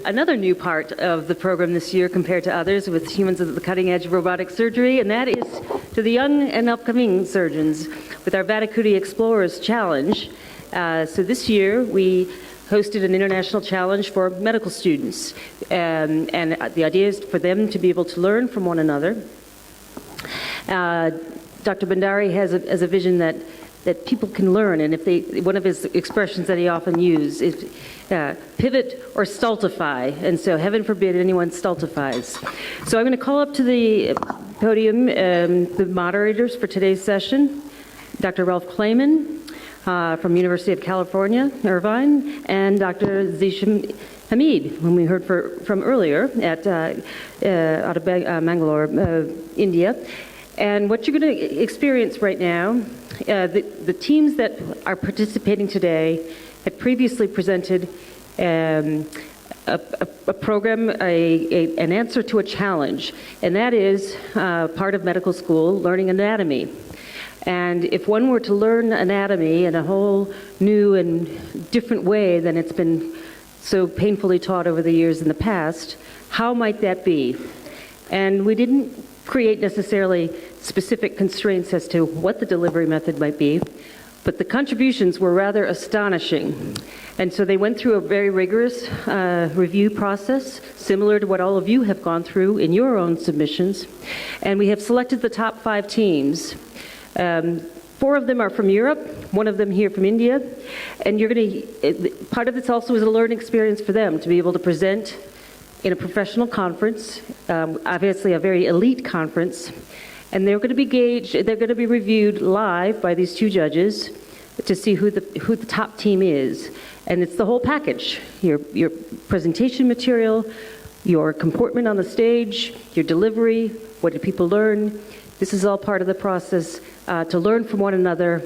Another new part of the program this year compared to others with Humans at the Cutting Edge of Robotic Surgery, and that is to the young and upcoming surgeons with our Vattikuti Explorers Challenge. So this year we hosted an international challenge for medical students, and the idea is for them to be able to learn from one another. Dr. Bhandari has a vision that people can learn, and one of his expressions that he often uses is pivot or stultify, and so heaven forbid anyone stultifies. So I'm going to call up to the podium the moderators for today's session, Dr. Ralph Clayman from University of California, Irvine, and Dr. Zisham Hamid, whom we heard from earlier out of Bangalore, India. And what you're going to experience right now, the teams that are participating today had previously presented a program, an answer to a challenge, and that is part of medical school, learning anatomy. And if one were to learn anatomy in a whole new and different way than it's been so painfully taught over the years in the past, how might that be? And we didn't create necessarily specific constraints as to what the delivery method might be, but the contributions were rather astonishing. And so they went through a very rigorous review process, similar to what all of you have gone through in your own submissions. And we have selected the top 5 teams. 4 of them are from Europe, 1 of them here from India. And you're going to, part of this also is a learning experience for them to be able to present in a professional conference, obviously a very elite conference. And they're going to be gauged, they're going to be reviewed live by these 2 judges to see who the top team is. And it's the whole package, your presentation material, your comportment on the stage, your delivery, what do people learn. This is all part of the process to learn from one another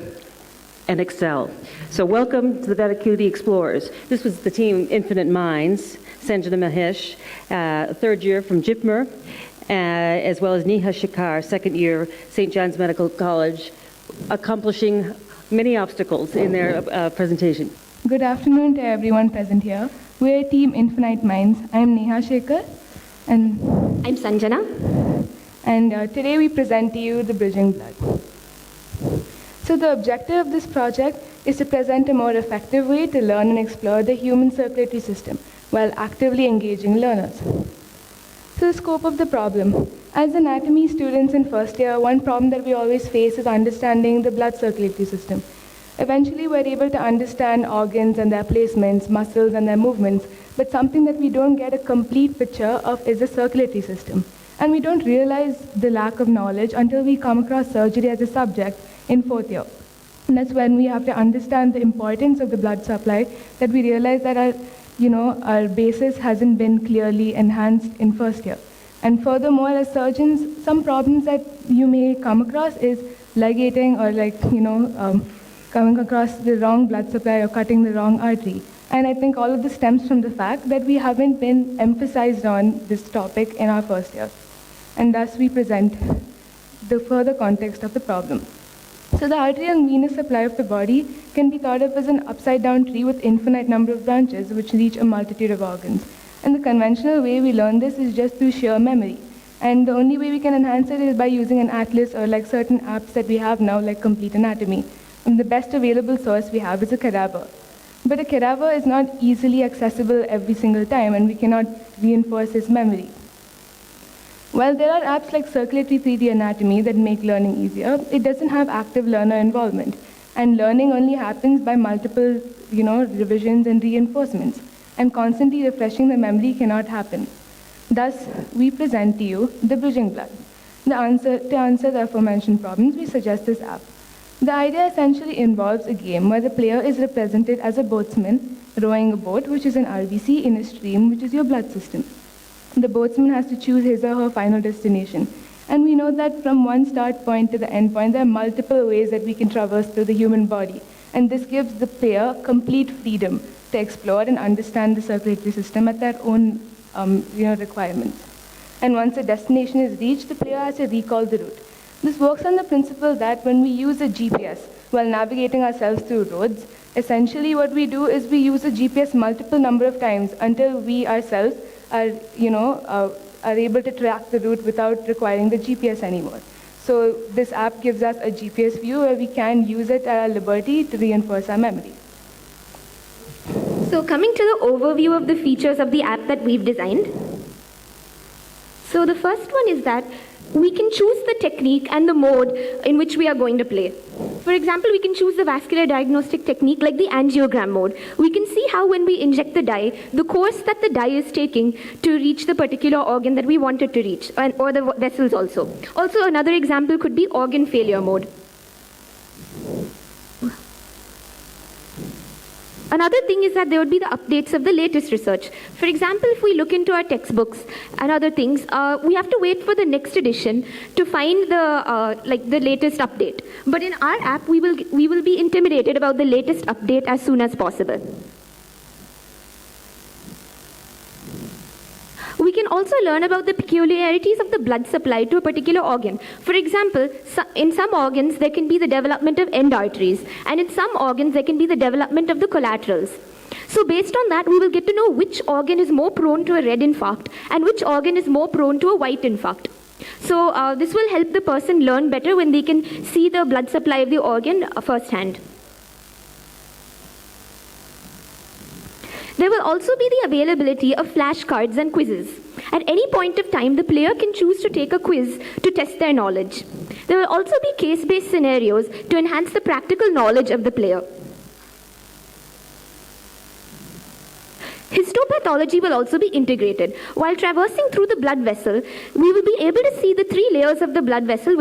and excel. So welcome to the Vattikuti Explorers. This was the team Infinite Minds, Sanjana Mahesh, 3rd year from Jaipur, as well as Neha Shikar, 2nd year, St. John's Medical College, accomplishing many obstacles in their presentation. Good afternoon to everyone present here. We're Team Infinite Minds. I'm Neha Shikar. And I'm Sanjana. And today we present to you the Bridging Blood. So the objective of this project is to present a more effective way to learn and explore the human circulatory system while actively engaging learners. So the scope of the problem. As anatomy students in 1st year, one problem that we always face is understanding the blood circulatory system. Eventually, we're able to understand organs and their placements, muscles and their movements, but something that we don't get a complete picture of is the circulatory system. And we don't realize the lack of knowledge until we come across surgery as a subject in 4th year. And that's when we have to understand the importance of the blood supply, that we realize that our basis hasn't been clearly enhanced in 1st year. And furthermore, as surgeons, some problems that you may come across is ligating or coming across the wrong blood supply or cutting the wrong artery. And I think all of this stems from the fact that we haven't been emphasized on this topic in our 1st year. And thus we present the further context of the problem. So the arterial and venous supply of the body can be thought of as an upside-down tree with infinite number of branches which reach a multitude of organs. And the conventional way we learn this is just through sheer memory. And the only way we can enhance it is by using an atlas or like certain apps that we have now, like Complete Anatomy. And the best available source we have is a cadaver. But a cadaver is not easily accessible every single time, and we cannot reinforce its memory. While there are apps like Circulatory 3D Anatomy that make learning easier, it doesn't have active learner involvement. And learning only happens by multiple, revisions and reinforcements. And constantly refreshing the memory cannot happen. Thus, we present to you the Bridging Blood. To answer the aforementioned problems, we suggest this app. The idea essentially involves a game where the player is represented as a boatsman rowing a boat, which is an RBC, in a stream, which is your blood system. The boatsman has to choose his or her final destination. And we know that from one start point to the end point, there are multiple ways that we can traverse through the human body. And this gives the player complete freedom to explore and understand the circulatory system at their own requirements. And once a destination is reached, the player has to recall the route. This works on the principle that when we use a GPS while navigating ourselves through roads, Essentially, what we do is we use a GPS multiple number of times until we ourselves are, are able to track the route without requiring the GPS anymore. So this app gives us a GPS view where we can use it at our liberty to reinforce our memory. So coming to the overview of the features of the app that we've designed. So the first one is that we can choose the technique and the mode in which we are going to play. For example, we can choose the vascular diagnostic technique like the angiogram mode. We can see how when we inject the dye, the course that the dye is taking to reach the particular organ that we want it to reach, or the vessels also. Also, another example could be organ failure mode. Another thing is that there would be the updates of the latest research. For example, if we look into our textbooks and other things, we have to wait for the next edition to find the latest update. But in our app, we will be intimidated about the latest update as soon as possible. We can also learn about the peculiarities of the blood supply to a particular organ. For example, in some organs, there can be the development of end arteries, and in some organs, there can be the development of the collaterals. So based on that, we will get to know which organ is more prone to a red infarct and which organ is more prone to a white infarct. So this will help the person learn better when they can see the blood supply of the organ firsthand. There will also be the availability of flashcards and quizzes. At any point of time, the player can choose to take a quiz to test their knowledge. There will also be case-based scenarios to enhance the practical knowledge of the player. Histopathology will also be integrated. While traversing through the blood vessel, we will be able to see the 3 layers of the blood vessel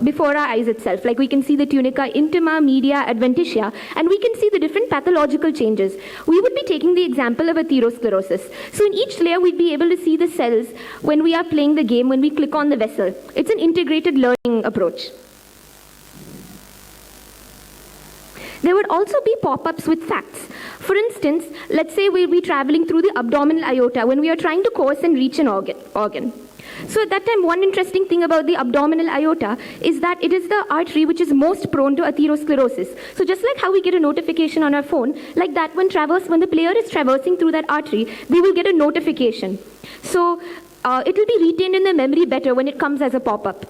before our eyes itself. Like we can see the tunica intima, media, adventitia, and we can see the different pathological changes. We would be taking the example of atherosclerosis. So in each layer, we'd be able to see the cells when we are playing the game, when we click on the vessel. It's an integrated learning approach. There would also be pop-ups with facts. For instance, let's say we'll be traveling through the abdominal aorta when we are trying to course and reach an organ. So at that time, one interesting thing about the abdominal aorta is that it is the artery which is most prone to atherosclerosis. So just like how we get a notification on our phone, like that when the player is traversing through that artery, they will get a notification. So it will be retained in their memory better when it comes as a pop-up.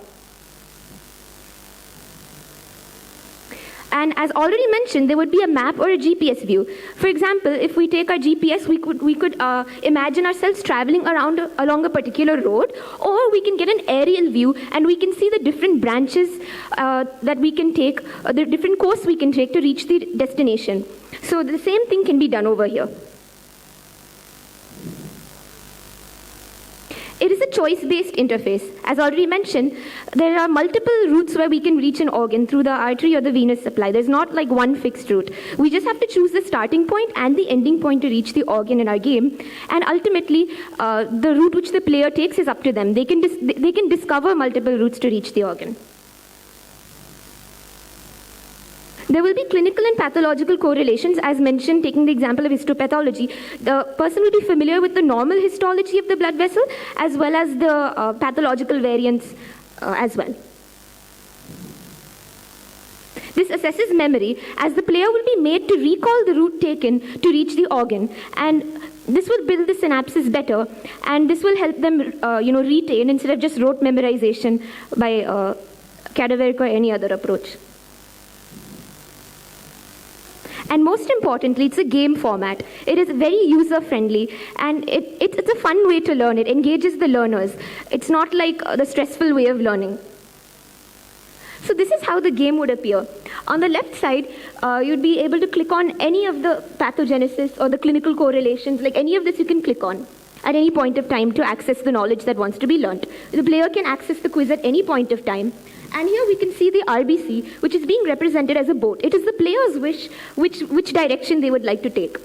And as already mentioned, there would be a map or a GPS view. For example, if we take our GPS, we could imagine ourselves traveling along a particular road, or we can get an aerial view and we can see the different branches that we can take, the different course we can take to reach the destination. So the same thing can be done over here. It is a choice-based interface. As already mentioned, there are multiple routes where we can reach an organ through the artery or the venous supply. There's not like one fixed route. We just have to choose the starting point and the ending point to reach the organ in our game. And ultimately, the route which the player takes is up to them. They can discover multiple routes to reach the organ. There will be clinical and pathological correlations, as mentioned, taking the example of histopathology. The person will be familiar with the normal histology of the blood vessel, as well as the pathological variants as well. This assesses memory, as the player will be made to recall the route taken to reach the organ, and this will build the synapses better, and this will help them retain instead of just rote memorization by cadaveric or any other approach. And most importantly, it's a game format. It is very user-friendly, and it's a fun way to learn. It engages the learners. It's not like the stressful way of learning. So this is how the game would appear. On the left side, you'd be able to click on any of the pathogenesis or the clinical correlations. Like any of this you can click on at any point of time to access the knowledge that wants to be learned. The player can access the quiz at any point of time. And here we can see the RBC, which is being represented as a boat. It is the player's wish which direction they would like to take.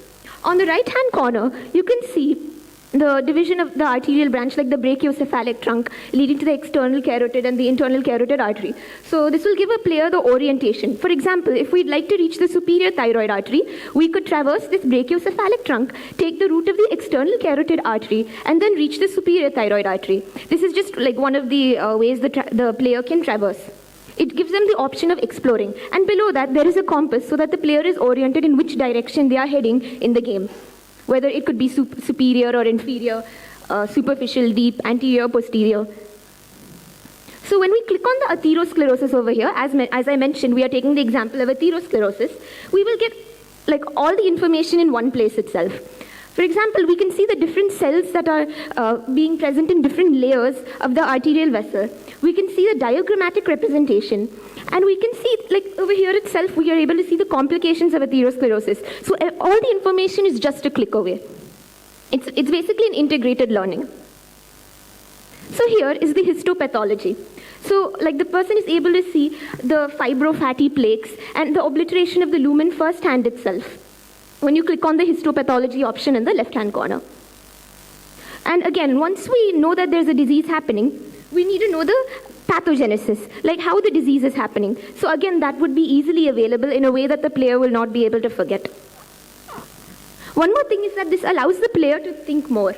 On the right-hand corner, you can see the division of the arterial branch, like the brachiocephalic trunk, leading to the external carotid and the internal carotid artery. So this will give a player the orientation. For example, if we'd like to reach the superior thyroid artery, we could traverse this brachiocephalic trunk, take the route of the external carotid artery, and then reach the superior thyroid artery. This is just like one of the ways the player can traverse. It gives them the option of exploring. And below that, there is a compass so that the player is oriented in which direction they are heading in the game. Whether it could be superior or inferior, superficial, deep, anterior, posterior. So when we click on the atherosclerosis over here, as I mentioned, we are taking the example of atherosclerosis, we will get like all the information in one place itself. For example, we can see the different cells that are being present in different layers of the arterial vessel. We can see the diagrammatic representation, and we can see, like over here itself, we are able to see the complications of atherosclerosis. So all the information is just a click away. It's basically an integrated learning. So here is the histopathology. So like the person is able to see the fibrofatty plaques and the obliteration of the lumen firsthand itself when you click on the histopathology option in the left-hand corner. And again, once we know that there's a disease happening, we need to know the pathogenesis, like how the disease is happening. So again, that would be easily available in a way that the player will not be able to forget. One more thing is that this allows the player to think more.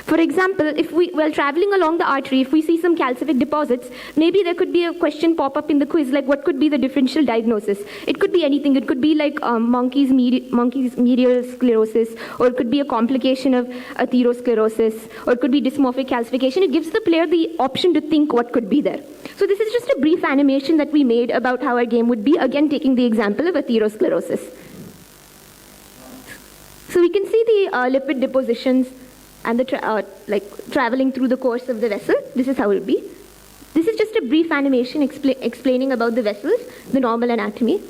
For example, while traveling along the artery, if we see some calcific deposits, maybe there could be a question pop up in the quiz, like what could be the differential diagnosis? It could be anything. It could be like monkey's medial sclerosis, or it could be a complication of atherosclerosis, or it could be dysmorphic calcification. It gives the player the option to think what could be there. So this is just a brief animation that we made about how our game would be, again taking the example of atherosclerosis. So we can see the lipid depositions and the traveling through the course of the vessel. This is how it will be. This is just a brief animation explaining about the vessels, the normal anatomy.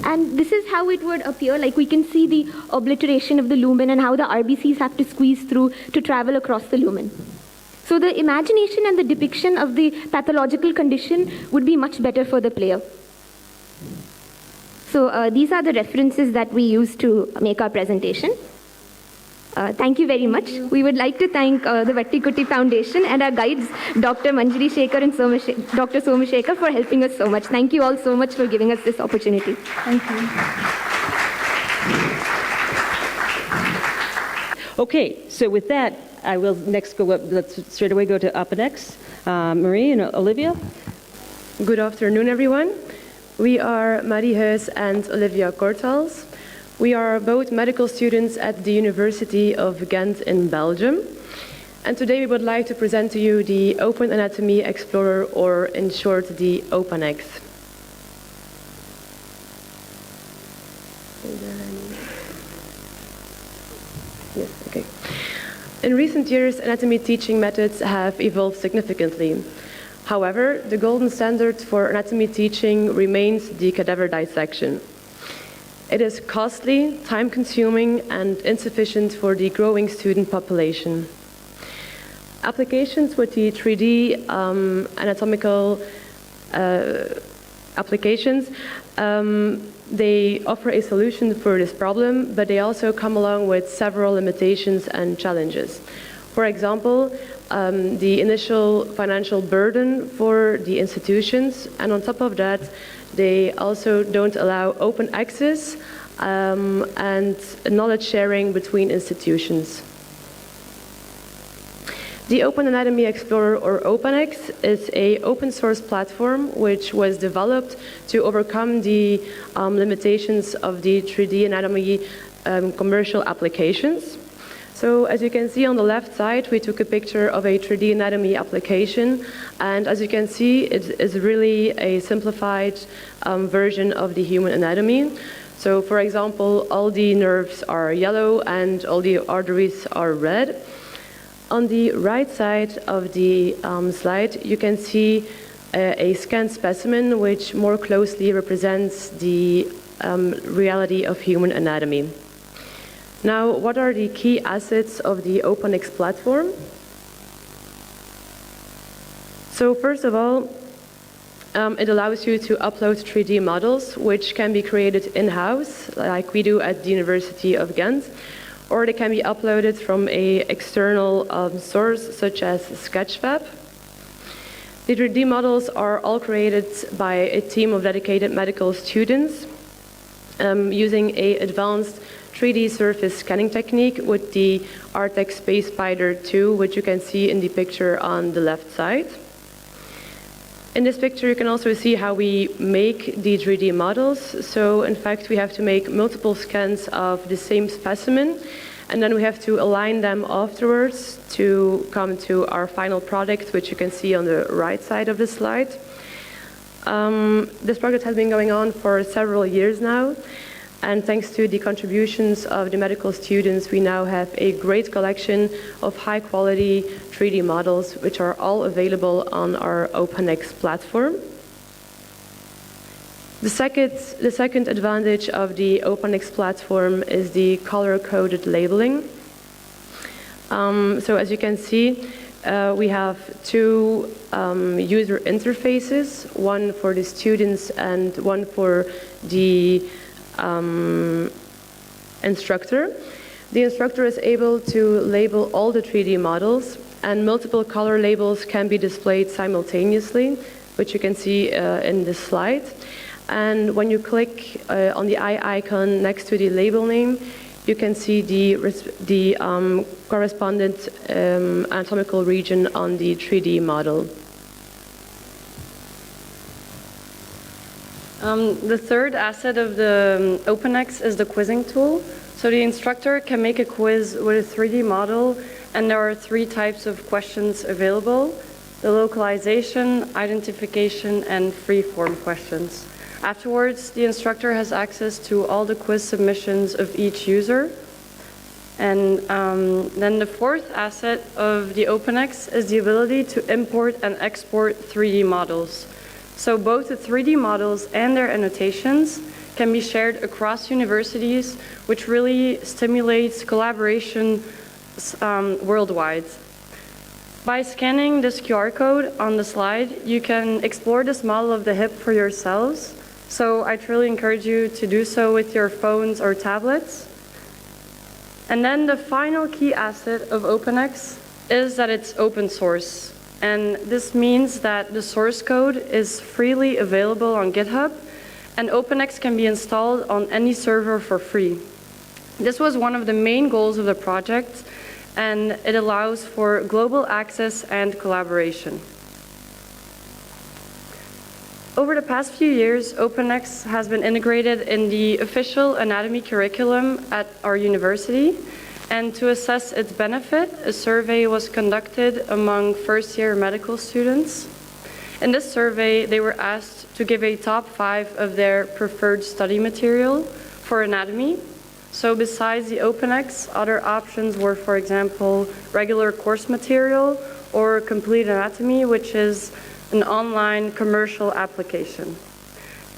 And this is how it would appear. Like we can see the obliteration of the lumen and how the RBCs have to squeeze through to travel across the lumen. So the imagination and the depiction of the pathological condition would be much better for the player. So these are the references that we use to make our presentation. Thank you very much. We would like to thank the Vattikuti Foundation and our guides, Dr. Manjari Shekhar and Dr. Somashekar, for helping us so much. Thank you all so much for giving us this opportunity. Thank you. Okay, so with that, I will next go up, let's straight away go to up next. Marie and Olivia. Good afternoon, everyone. We are Marie Heus and Olivia Kortals. We are both medical students at the University of Ghent in Belgium. And today we would like to present to you the Open Anatomy Explorer, or in short, the OpenX. Yes, okay. In recent years, anatomy teaching methods have evolved significantly. However, the golden standard for anatomy teaching remains the cadaver dissection. It is costly, time-consuming, and insufficient for the growing student population. Applications with the 3D anatomical applications, they offer a solution for this problem, but they also come along with several limitations and challenges. For example, the initial financial burden for the institutions, and on top of that, they also don't allow open access and knowledge sharing between institutions. The Open Anatomy Explorer, or OpenX, is an open source platform which was developed to overcome the limitations of the 3D anatomy commercial applications. So as you can see on the left side, we took a picture of a 3D anatomy application, and as you can see, it is really a simplified version of the human anatomy. So for example, all the nerves are yellow and all the arteries are red. On the right side of the slide, you can see a scanned specimen which more closely represents the reality of human anatomy. Now, what are the key assets of the OpenX platform? So first of all, it allows you to upload 3D models, which can be created in-house, like we do at the University of Ghent, or they can be uploaded from an external source, such as Sketchfab. The 3D models are all created by a team of dedicated medical students using an advanced 3D surface scanning technique with the Artex Space Spider 2, which you can see in the picture on the left side. In this picture, you can also see how we make the 3D models. So in fact, we have to make multiple scans of the same specimen, and then we have to align them afterwards to come to our final product, which you can see on the right side of the slide. This project has been going on for several years now, and thanks to the contributions of the medical students, we now have a great collection of high-quality 3D models, which are all available on our OpenX platform. The second advantage of the OpenX platform is the color-coded labeling. So as you can see, we have two user interfaces, one for the students and one for the instructor. The instructor is able to label all the 3D models, and multiple color labels can be displayed simultaneously, which you can see in this slide. And when you click on the eye icon next to the label name, you can see the correspondent anatomical region on the 3D model. The third asset of the OpenX is the quizzing tool. So the instructor can make a quiz with a 3D model, and there are 3 types of questions available: the localization, identification, and free-form questions. Afterwards, the instructor has access to all the quiz submissions of each user. And then the fourth asset of the OpenX is the ability to import and export 3D models. So both the 3D models and their annotations can be shared across universities, which really stimulates collaboration worldwide. By scanning this QR code on the slide, you can explore this model of the hip for yourselves. So I truly encourage you to do so with your phones or tablets. And then the final key asset of OpenX is that it's open source. And this means that the source code is freely available on GitHub, and OpenX can be installed on any server for free. This was one of the main goals of the project, and it allows for global access and collaboration. Over the past few years, OpenX has been integrated in the official anatomy curriculum at our university. And to assess its benefit, a survey was conducted among first-year medical students. In this survey, they were asked to give a top 5 of their preferred study material for anatomy. So besides the OpenX, other options were, for example, regular course material or Complete Anatomy, which is an online commercial application.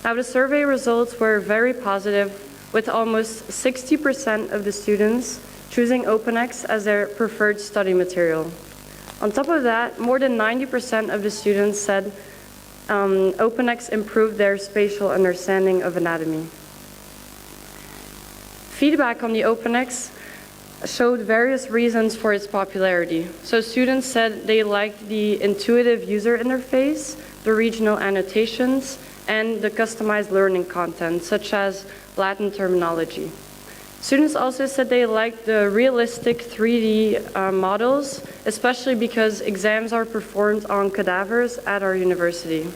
Now, the survey results were very positive, with almost 60% of the students choosing OpenX as their preferred study material. On top of that, more than 90% of the students said OpenX improved their spatial understanding of anatomy. Feedback on the OpenX showed various reasons for its popularity. So students said they liked the intuitive user interface, the regional annotations, and the customized learning content, such as Latin terminology. Students also said they liked the realistic 3D models, especially because exams are performed on cadavers at our university.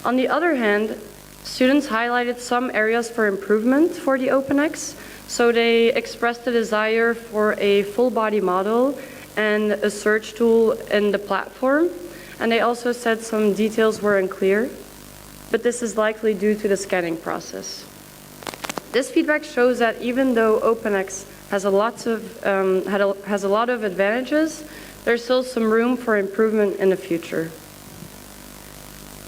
On the other hand, students highlighted some areas for improvement for the OpenX. So they expressed a desire for a full body model and a search tool in the platform. And they also said some details were unclear, but this is likely due to the scanning process. This feedback shows that even though OpenX has a lot of advantages, there's still some room for improvement in the future.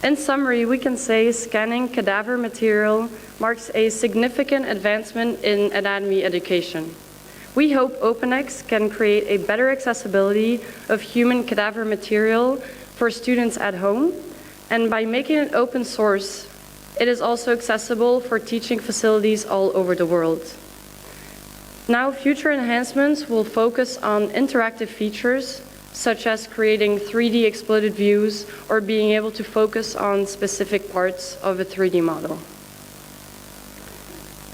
In summary, we can say scanning cadaver material marks a significant advancement in anatomy education. We hope OpenX can create a better accessibility of human cadaver material for students at home, and by making it open source, it is also accessible for teaching facilities all over the world. Now, future enhancements will focus on interactive features, such as creating 3D exploded views or being able to focus on specific parts of a 3D model.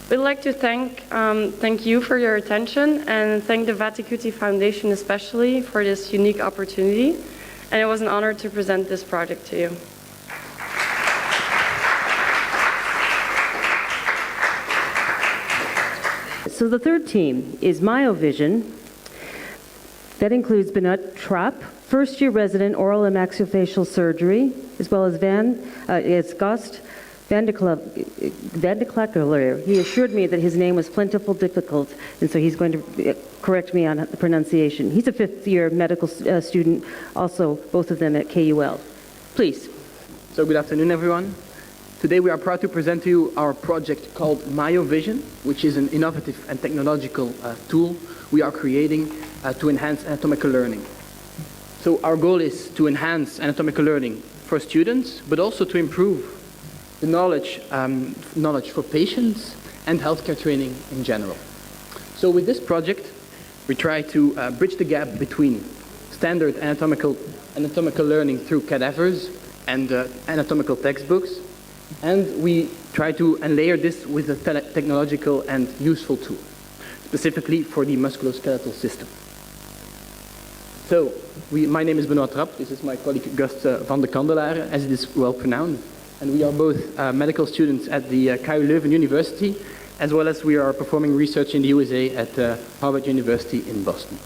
We'd like to thank you for your attention and thank the Vattikuti Foundation especially for this unique opportunity. And it was an honor to present this project to you. So the third team is Myovision. That includes Benoit Trapp, first-year resident oral and maxillofacial surgery, as well as Gast Van de Klakkelaar. He assured me that his name was plentiful difficult, and so he's going to correct me on the pronunciation. He's a fifth-year medical student, also both of them at KUL. Please. So good afternoon, everyone. Today we are proud to present to you our project called Myovision, which is an innovative and technological tool we are creating to enhance anatomical learning. So our goal is to enhance anatomical learning for students, but also to improve the knowledge for patients and healthcare training in general. So with this project, we try to bridge the gap between standard anatomical learning through cadavers and anatomical textbooks, and we try to layer this with a technological and useful tool, specifically for the musculoskeletal system. So, my name is Benoit Trapp. This is my colleague Gast van de Kandelaren, as it is well pronounced. And we are both medical students at the KU Leuven University, as well as we are performing research in the USA at Harvard University in Boston.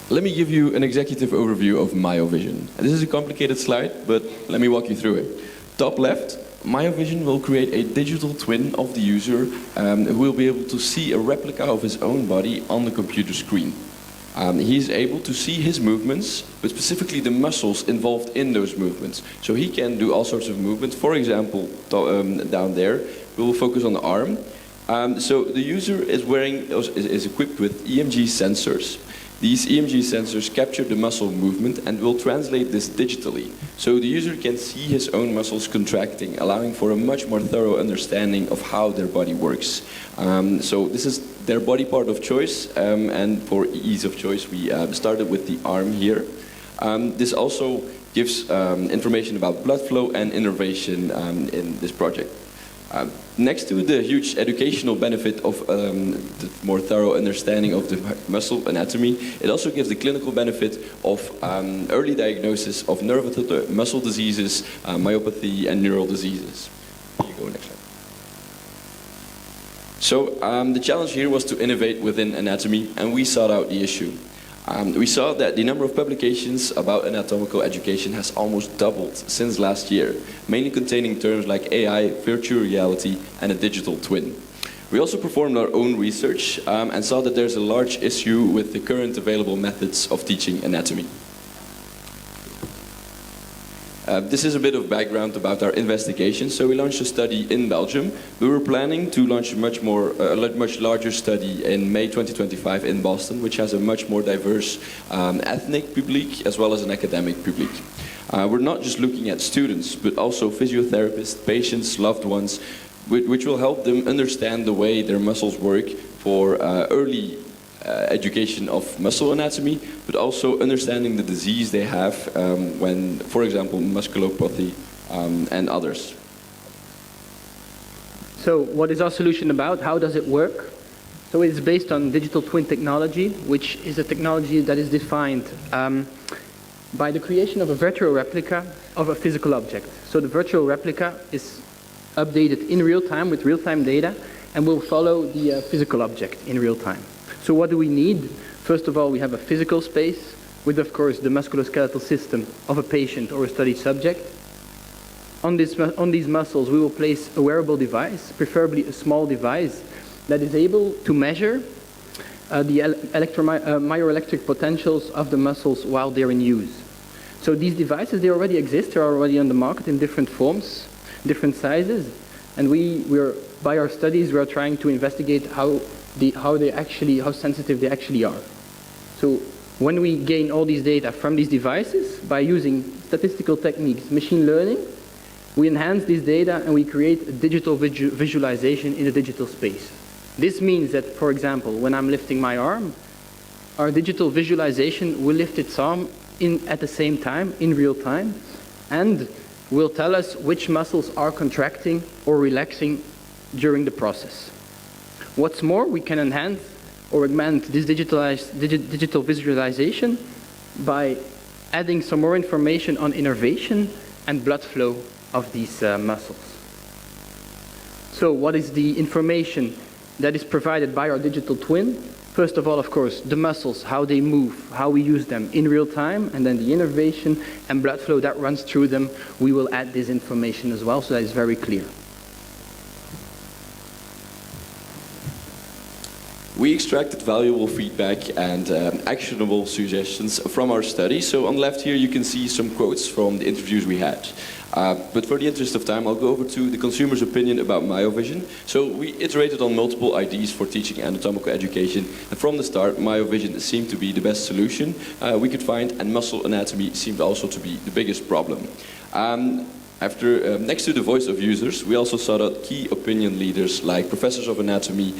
Let me give you an executive overview of Myovision. This is a complicated slide, but let me walk you through it. Top left, Myovision will create a digital twin of the user who will be able to see a replica of his own body on the computer screen. He is able to see his movements, but specifically the muscles involved in those movements. So he can do all sorts of movements. For example, down there, we will focus on the arm. So the user is equipped with EMG sensors. These EMG sensors capture the muscle movement and will translate this digitally. So the user can see his own muscles contracting, allowing for a much more thorough understanding of how their body works. So this is their body part of choice, and for ease of choice, we started with the arm here. This also gives information about blood flow and innervation in this project. Next to the huge educational benefit of the more thorough understanding of the muscle anatomy, it also gives the clinical benefit of early diagnosis of nerve muscle diseases, myopathy, and neural diseases. Here you go, next slide. So the challenge here was to innovate within anatomy, and we sought out the issue. We saw that the number of publications about anatomical education has almost doubled since last year, mainly containing terms like AI, virtual reality, and a digital twin. We also performed our own research and saw that there's a large issue with the current available methods of teaching anatomy. This is a bit of background about our investigation. So we launched a study in Belgium. We were planning to launch a much larger study in May 2025 in Boston, which has a much more diverse ethnic public as well as an academic public. We're not just looking at students, but also physiotherapists, patients, loved ones, which will help them understand the way their muscles work for early education of muscle anatomy, but also understanding the disease they have when, for example, musculopathy and others. So what is our solution about? How does it work? So it's based on digital twin technology, which is a technology that is defined by the creation of a virtual replica of a physical object. So the virtual replica is updated in real time with real-time data and will follow the physical object in real time. So what do we need? First of all, we have a physical space with, of course, the musculoskeletal system of a patient or a study subject. On these muscles, we will place a wearable device, preferably a small device, that is able to measure the myoelectric potentials of the muscles while they're in use. So these devices, they already exist. They're already on the market in different forms, different sizes. And by our studies, we are trying to investigate how sensitive they actually are. So when we gain all these data from these devices, by using statistical techniques, machine learning, we enhance these data and we create a digital visualization in a digital space. This means that, for example, when I'm lifting my arm, our digital visualization will lift its arm at the same time, in real time, and will tell us which muscles are contracting or relaxing during the process. What's more, we can enhance or augment this digital visualization by adding some more information on innervation and blood flow of these muscles. So what is the information that is provided by our digital twin? First of all, of course, the muscles, how they move, how we use them in real time, and then the innervation and blood flow that runs through them. We will add this information as well, so that is very clear. We extracted valuable feedback and actionable suggestions from our study. So on the left here, you can see some quotes from the interviews we had. But for the interest of time, I'll go over to the consumer's opinion about MyoVision. So we iterated on multiple ideas for teaching anatomical education. And from the start, MyoVision seemed to be the best solution we could find, and muscle anatomy seemed also to be the biggest problem. Next to the voice of users, we also sought out key opinion leaders like professors of anatomy,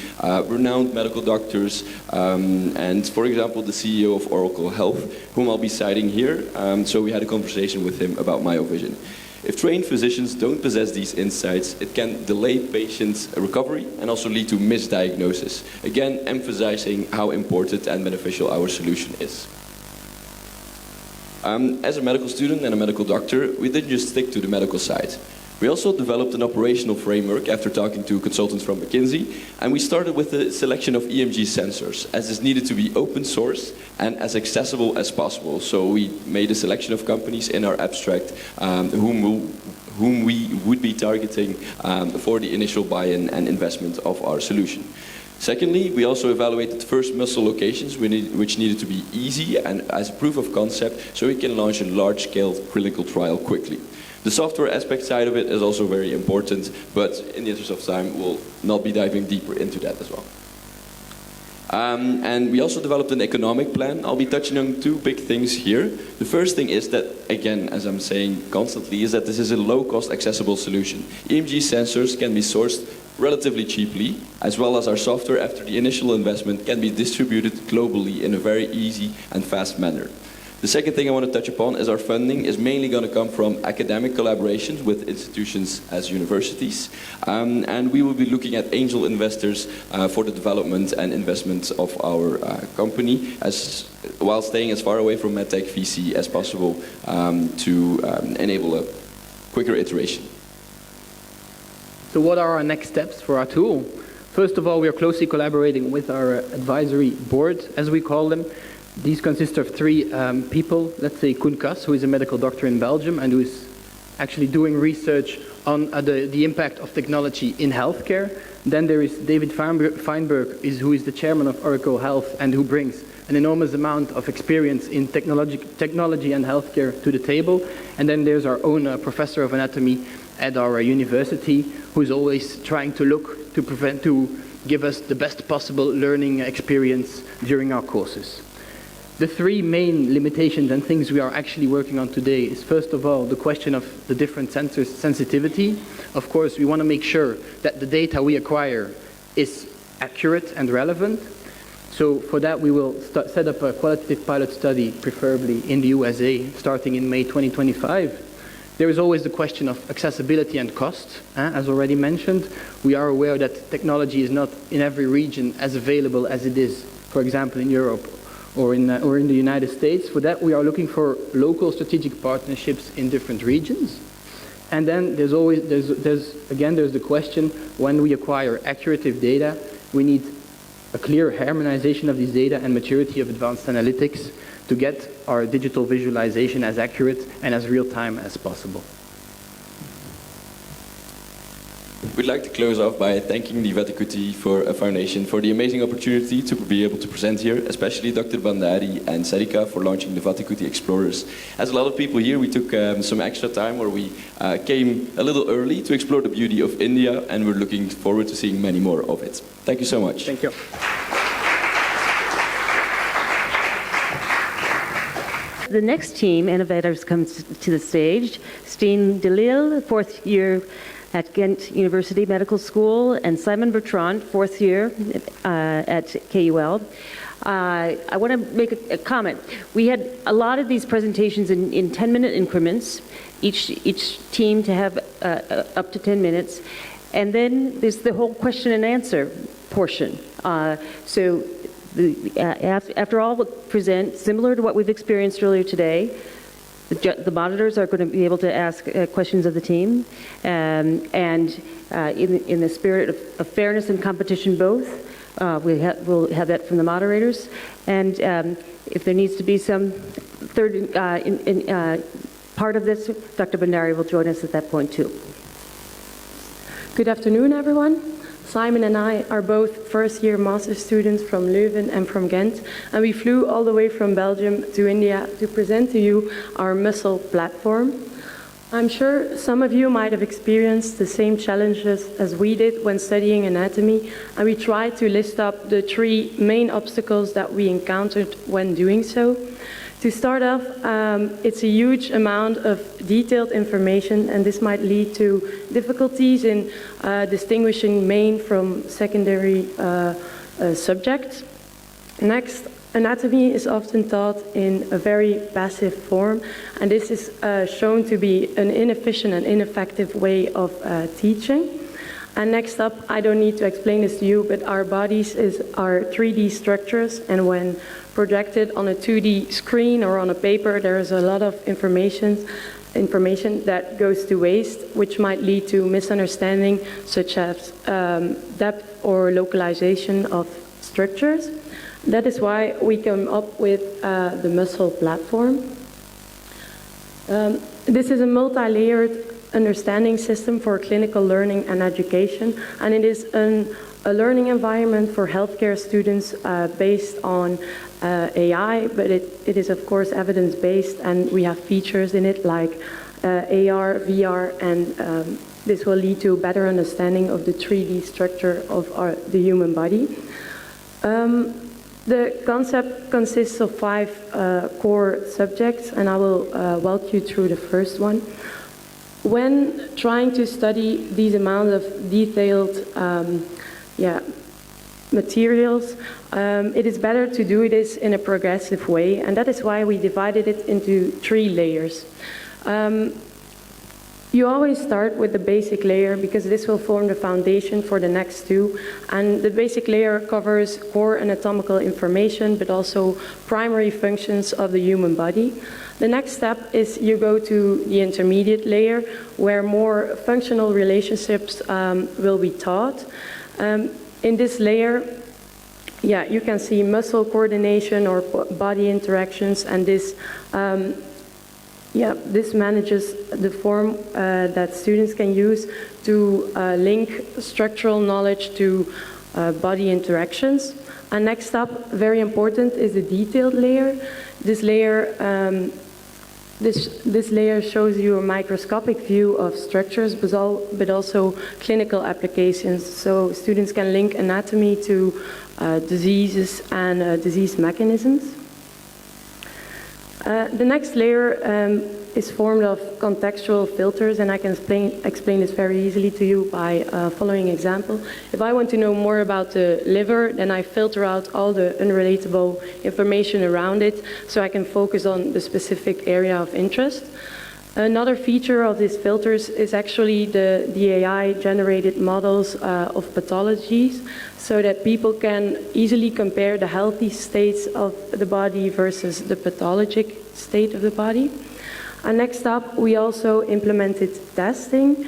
renowned medical doctors, and for example, the CEO of Oracle Health, whom I'll be citing here. So we had a conversation with him about MyoVision. If trained physicians don't possess these insights, it can delay patients' recovery and also lead to misdiagnosis, again emphasizing how important and beneficial our solution is. As a medical student and a medical doctor, we didn't just stick to the medical side. We also developed an operational framework after talking to consultants from McKinsey, and we started with the selection of EMG sensors, as this needed to be open source and as accessible as possible. So we made a selection of companies in our abstract whom we would be targeting for the initial buy-in and investment of our solution. Secondly, we also evaluated first muscle locations which needed to be easy and as a proof of concept so we can launch a large-scale clinical trial quickly. The software aspect side of it is also very important, but in the interest of time, we'll not be diving deeper into that as well. And we also developed an economic plan. I'll be touching on two big things here. The first thing is that, again, as I'm saying constantly, is that this is a low-cost accessible solution. EMG sensors can be sourced relatively cheaply, as well as our software after the initial investment can be distributed globally in a very easy and fast manner. The second thing I want to touch upon is our funding is mainly going to come from academic collaborations with institutions as universities. And we will be looking at angel investors for the development and investment of our company, while staying as far away from MedTech VC as possible to enable a quicker iteration. So what are our next steps for our tool? First of all, we are closely collaborating with our advisory board, as we call them. These consist of three people. Let's say Koen Kas, who is a medical doctor in Belgium and who is actually doing research on the impact of technology in healthcare. Then there is David Feinberg, who is the chairman of Oracle Health and who brings an enormous amount of experience in technology and healthcare to the table. And then there's our own professor of anatomy at our university, who's always trying to look to give us the best possible learning experience during our courses. The three main limitations and things we are actually working on today is, first of all, the question of the different sensors' sensitivity. Of course, we want to make sure that the data we acquire is accurate and relevant. So for that, we will set up a qualitative pilot study, preferably in the USA, starting in May 2025. There is always the question of accessibility and cost. As already mentioned, we are aware that technology is not in every region as available as it is, for example, in Europe or in the United States. For that, we are looking for local strategic partnerships in different regions. And then there's the question, when we acquire accurate data, we need a clear harmonization of these data and maturity of advanced analytics to get our digital visualization as accurate and as real-time as possible. We'd like to close off by thanking the Vattikuti Foundation for the amazing opportunity to be able to present here, especially Dr. Bhandari and Sarika for launching the Vattikuti Explorers. As a lot of people here, we took some extra time, or we came a little early to explore the beauty of India, and we're looking forward to seeing many more of it. Thank you so much. Thank you. The next team, innovators, comes to the stage. Steen de Lille, fourth year at Ghent University Medical School, and Simon Bertrand, fourth year at KUL. I want to make a comment. We had a lot of these presentations in 10-minute increments, each team to have up to 10 minutes. And then there's the whole question and answer portion. After all, we'll present, similar to what we've experienced earlier today. The monitors are going to be able to ask questions of the team, and in the spirit of fairness and competition both, we'll have that from the moderators. And if there needs to be some third part of this, Dr. Bhandari will join us at that point too. Good afternoon, everyone. Simon and I are both first-year master's students from Leuven and from Ghent, and we flew all the way from Belgium to India to present to you our muscle platform. I'm sure some of you might have experienced the same challenges as we did when studying anatomy, and we tried to list up the 3 main obstacles that we encountered when doing so. To start off, it's a huge amount of detailed information, and this might lead to difficulties in distinguishing main from secondary subjects. Next, anatomy is often taught in a very passive form, and this is shown to be an inefficient and ineffective way of teaching. And next up, I don't need to explain this to you, but our bodies are 3D structures, and when projected on a 2D screen or on a paper, there is a lot of information that goes to waste, which might lead to misunderstanding, such as depth or localization of structures. That is why we came up with the muscle platform. This is a multi-layered understanding system for clinical learning and education, and it is a learning environment for healthcare students based on AI, but it is of course evidence-based, and we have features in it like AR, VR, and this will lead to a better understanding of the 3D structure of the human body. The concept consists of 5 core subjects, and I will walk you through the first one. When trying to study these amount of detailed materials, it is better to do this in a progressive way, and that is why we divided it into 3 layers. You always start with the basic layer because this will form the foundation for the next 2, and the basic layer covers core anatomical information but also primary functions of the human body. The next step is you go to the intermediate layer where more functional relationships will be taught. In this layer, you can see muscle coordination or body interactions, and this this manages the form that students can use to link structural knowledge to body interactions. And next up, very important, is the detailed layer. This layer This layer shows you a microscopic view of structures, but also clinical applications. So students can link anatomy to diseases and disease mechanisms. The next layer is formed of contextual filters, and I can explain this very easily to you by following example. If I want to know more about the liver, then I filter out all the unrelatable information around it so I can focus on the specific area of interest. Another feature of these filters is actually the AI-generated models of pathologies, so that people can easily compare the healthy states of the body versus the pathologic state of the body. And next up, we also implemented testing.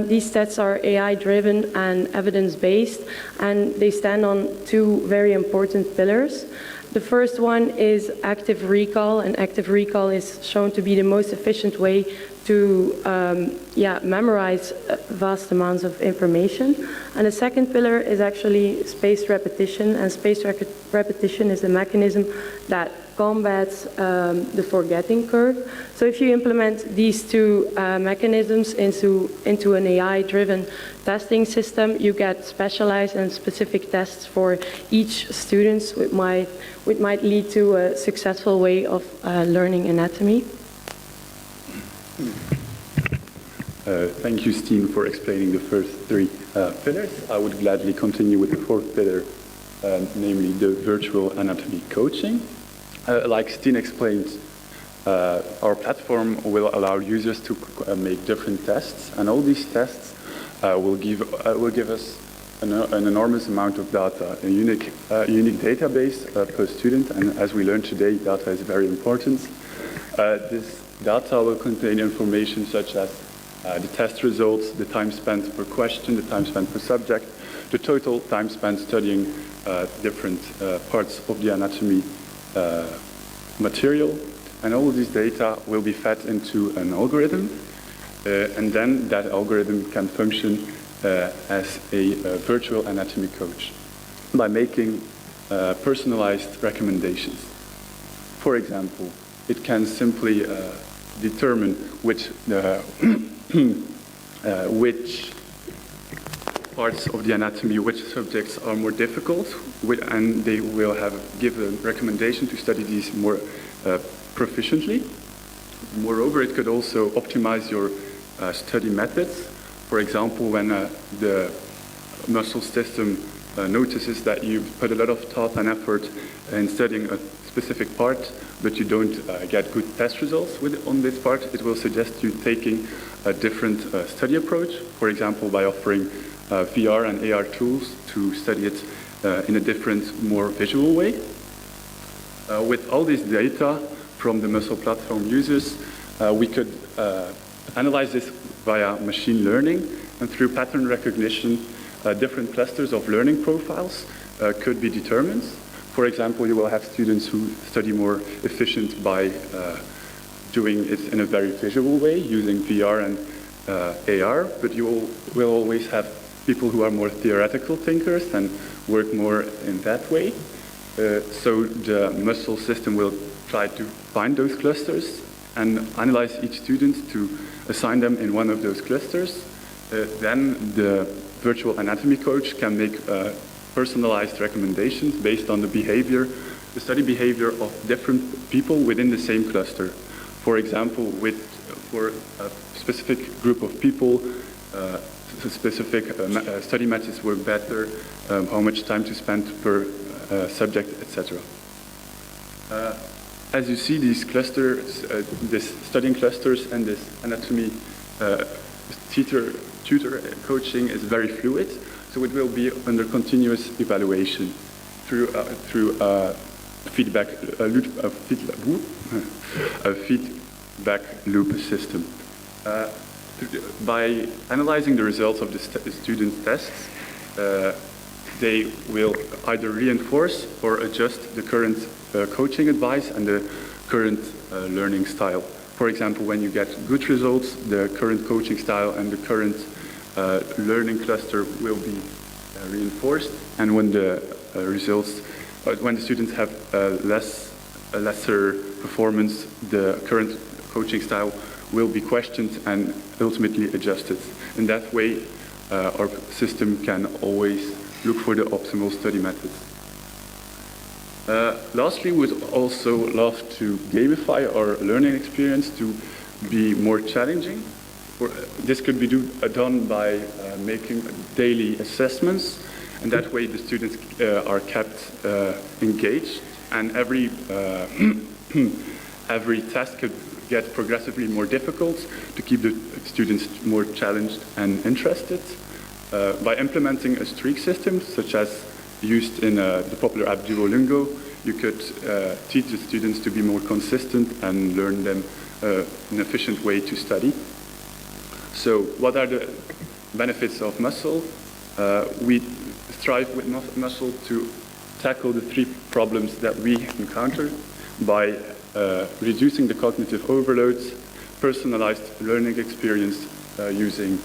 These tests are AI-driven and evidence-based, and they stand on 2 very important pillars. The first one is active recall, and active recall is shown to be the most efficient way to memorize vast amounts of information. And the second pillar is actually spaced repetition, and spaced repetition is a mechanism that combats the forgetting curve. So if you implement these two mechanisms into an AI-driven testing system, you get specialized and specific tests for each student, which might lead to a successful way of learning anatomy. Thank you, Steen, for explaining the first three pillars. I would gladly continue with the fourth pillar, namely the virtual anatomy coaching. Like Steen explained, our platform will allow users to make different tests, and all these tests will give us an enormous amount of data, a unique database per student, and as we learned today, data is very important. This data will contain information such as the test results, the time spent per question, the time spent per subject, the total time spent studying different parts of the anatomy material, and all of this data will be fed into an algorithm, and then that algorithm can function as a virtual anatomy coach by making personalized recommendations. For example, it can simply determine which parts of the anatomy, which subjects are more difficult, and they will give a recommendation to study these more proficiently. Moreover, it could also optimize your study methods. For example, when the muscle system notices that you've put a lot of thought and effort in studying a specific part, but you don't get good test results on this part, it will suggest you taking a different study approach, for example, by offering VR and AR tools to study it in a different, more visual way. With all this data from the muscle platform users, we could analyze this via machine learning, and through pattern recognition, different clusters of learning profiles could be determined. For example, you will have students who study more efficient by doing it in a very visual way, using VR and AR, but you will always have people who are more theoretical thinkers and work more in that way. So the muscle system will try to find those clusters and analyze each student to assign them in one of those clusters. Then the virtual anatomy coach can make personalized recommendations based on the study behavior of different people within the same cluster. For example, for a specific group of people, specific study methods work better, how much time to spend per subject, etc. As you see, these clusters, this studying clusters and this anatomy tutor coaching is very fluid, so it will be under continuous evaluation through a feedback loop system. By analyzing the results of the student tests, they will either reinforce or adjust the current coaching advice and the current learning style. For example, when you get good results, the current coaching style and the current learning cluster will be reinforced, and when the when the students have lesser performance, the current coaching style will be questioned and ultimately adjusted. In that way, our system can always look for the optimal study methods. Lastly, we would also love to gamify our learning experience to be more challenging. This could be done by making daily assessments, and that way the students are kept engaged, and every task could get progressively more difficult to keep the students more challenged and interested. By implementing a streak system, such as used in the popular app Duolingo, you could teach the students to be more consistent and learn them an efficient way to study. So what are the benefits of muscle? We strive with muscle to tackle the three problems that we encounter by reducing the cognitive overloads, personalized learning experience using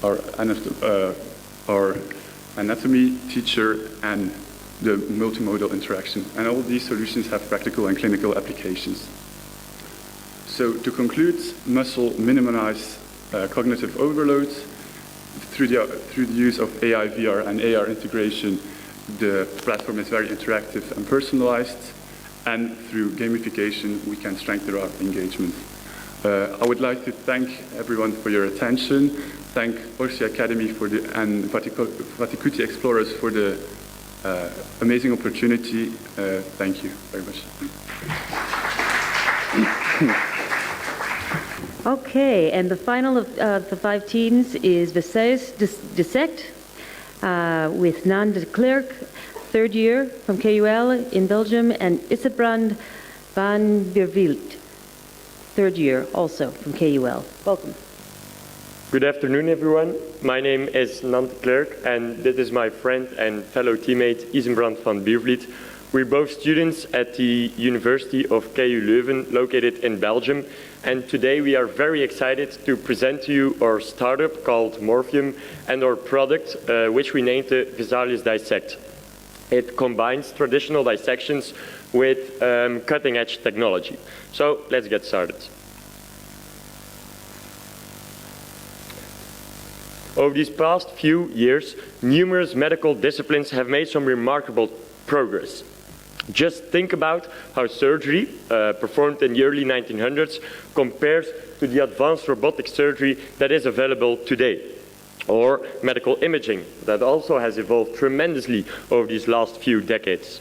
our anatomy teacher and the multimodal interaction. And all these solutions have practical and clinical applications. So to conclude, muscle minimize cognitive overloads. Through the use of AI, VR, and AR integration, the platform is very interactive and personalized. And through gamification, we can strengthen our engagement. I would like to thank everyone for your attention. Thank Orsi Academy and Vattikuti Explorers for the amazing opportunity. Thank you very much. Okay, and the final of the 5 teams is Visaes Dissect with Nan de Klerk, 3rd year from KUL in Belgium, and Issebrand van Bierwielt, 3rd year also from KUL. Welcome. Good afternoon, everyone. My name is Nan de Klerk, and this is my friend and fellow teammate Issebrand van Bierwielt. We're both students at the University of KU Leuven, located in Belgium. And today we are very excited to present to you our startup called Morphium and our product, which we named the Visalis Dissect. It combines traditional dissections with cutting-edge technology. So let's get started. Over these past few years, numerous medical disciplines have made some remarkable progress. Just think about how surgery, performed in the early 1900s, compares to the advanced robotic surgery that is available today. Or medical imaging, that also has evolved tremendously over these last few decades.